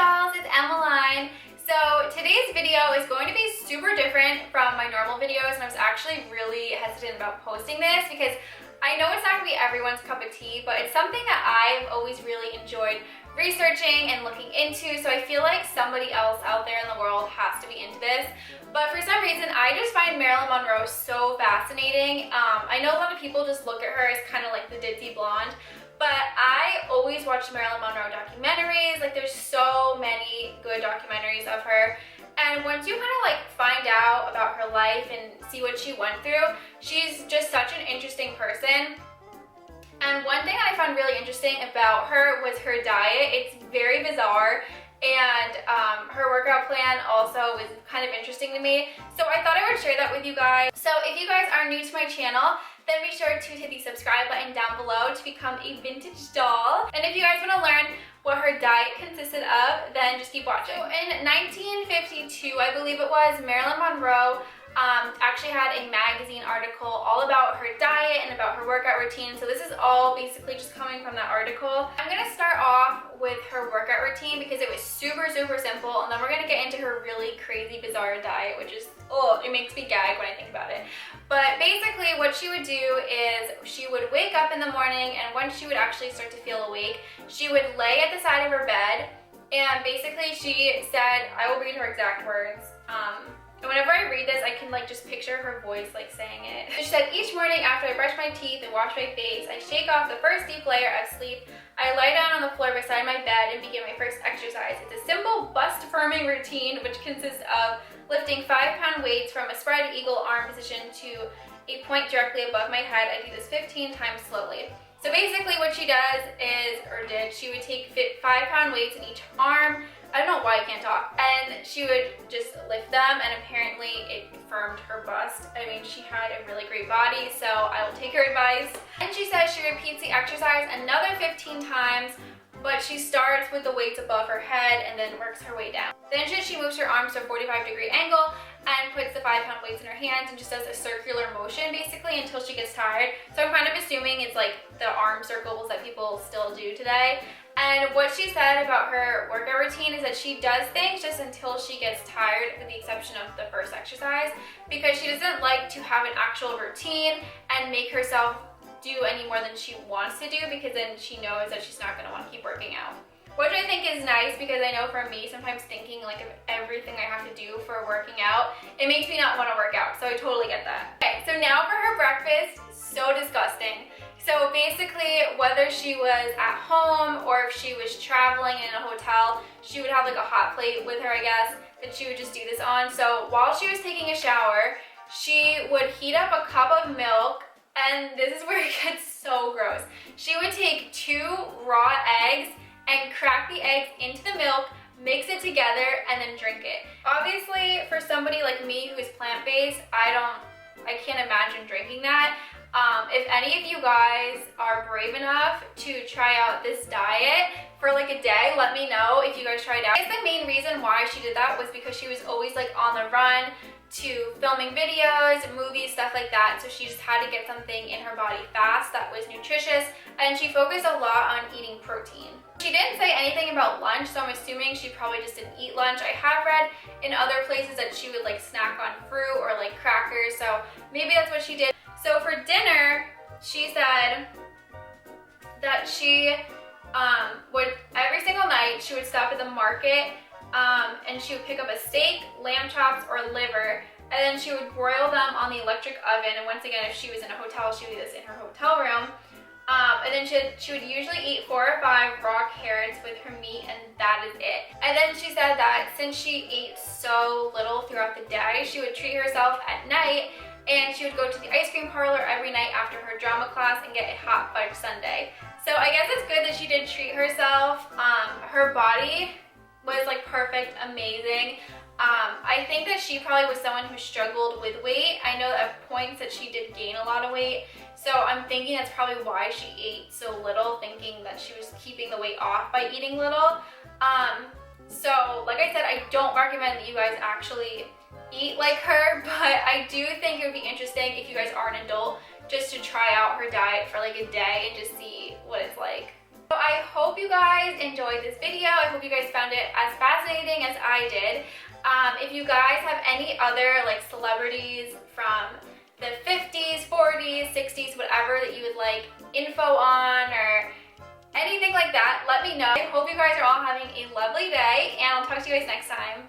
dolls, it's Emelyne. So today's video is going to be super different from my normal videos, and I was actually really hesitant about posting this because I know it's not going to be everyone's cup of tea, but it's something that I've always really enjoyed researching and looking into, so I feel like somebody else out there in the world has to be into this. But for some reason, I just find Marilyn Monroe so fascinating. I know a lot of people just look at her as kind of like the ditzy blonde, but I always watch Marilyn Monroe documentaries. Like, there's so many good documentaries of her. And once you kind of like find out about her life and see what she went through, she's just such an interesting person. And one thing I found really interesting about her was her diet. It's very bizarre, and her workout plan also was kind of interesting to me. So I thought I would share that with you guys. So if you guys are new to my channel, then be sure to hit the subscribe button down below to become a vintage doll. And if you guys want to learn what her diet consisted of, then just keep watching. So in 1952, I believe it was, Marilyn Monroe actually had a magazine article all about her diet and about her workout routine. So this is all basically just coming from that article. I'm gonna start off with her workout routine because it was super simple, and then we're gonna get into her really crazy bizarre diet, which is, oh, it makes me gag when I think about it. But basically what she would do is she would wake up in the morning, and once she would actually start to feel awake, she would lay at the side of her bed, and basically she said, I will read her exact words, and whenever I read this, I can like just picture her voice like saying it. She said, each morning after I brush my teeth and wash my face, I shake off the first deep layer of sleep. I lie down on the floor beside my bed and begin my first exercise. It's a simple bust-firming routine which consists of lifting 5-pound weights from a spread eagle arm position to a point directly above my head. I do this 15 times slowly. So basically what she does is, or did, she would take 5-pound weights in each arm. I don't know why I can't talk. And she would just lift them, and apparently it firmed her bust. I mean, she had a really great body, so I will take her advice. And she says she repeats the exercise another 15 times, but she starts with the weights above her head and then works her way down. Then she moves her arms to a 45-degree angle and puts the 5-pound weights in her hands and just does a circular motion basically until she gets tired. So I'm kind of assuming it's like the arm circles that people still do today. And what she said about her workout routine is that she does things just until she gets tired, with the exception of the first exercise, because she doesn't like to have an actual routine and make herself do any more than she wants to do, because then she knows that she's not going to want to keep working out. Which I think is nice, because I know for me, sometimes thinking like of everything I have to do for working out, it makes me not want to work out, so I totally get that. Okay, so now for her breakfast, so disgusting. So basically, whether she was at home or if she was traveling in a hotel, she would have like a hot plate with her, I guess, that she would just do this on. So while she was taking a shower, she would heat up a cup of milk, and this is where it gets so gross. She would take 2 raw eggs and crack the eggs into the milk, mix it together, and then drink it. Obviously, for somebody like me who is plant-based, I can't imagine drinking that. If any of you guys are brave enough to try out this diet for like a day, let me know if you guys tried out. I guess the main reason why she did that was because she was always like on the run to filming videos, movies, stuff like that, so she just had to get something in her body fast that was nutritious, and she focused a lot on eating protein. She didn't say anything about lunch, so I'm assuming she probably just didn't eat lunch. I have read in other places that she would like snack on fruit or like crackers, so maybe that's what she did. So for dinner, she said that she would, every single night, she would stop at the market and she would pick up a steak, lamb chops, or liver, and then she would broil them on the electric oven. And once again, if she was in a hotel, she would do this in her hotel room. And then she would usually eat 4 or 5 raw carrots with her meat, and that is it. And then she said that since she ate so little throughout the day, she would treat herself at night, and she would go to the ice cream parlor every night after her drama class and get a hot fudge sundae. So I guess it's good that she did treat herself. Her body was like perfect, amazing. I think that she probably was someone who struggled with weight. I know at points that she did gain a lot of weight, so I'm thinking that's probably why she ate so little, thinking that she was keeping the weight off by eating little. So like I said, I don't recommend that you guys actually eat like her, but I do think it would be interesting if you guys are an adult just to try out her diet for like a day and just see what it's like. So I hope hope you guys enjoyed this video. I hope you guys found it as fascinating as I did. If you guys have any other like celebrities from the 50s, 40s, 60s, whatever that you would like info on or anything like that, let me know. I hope you guys are all having a lovely day, and I'll talk to you guys next time.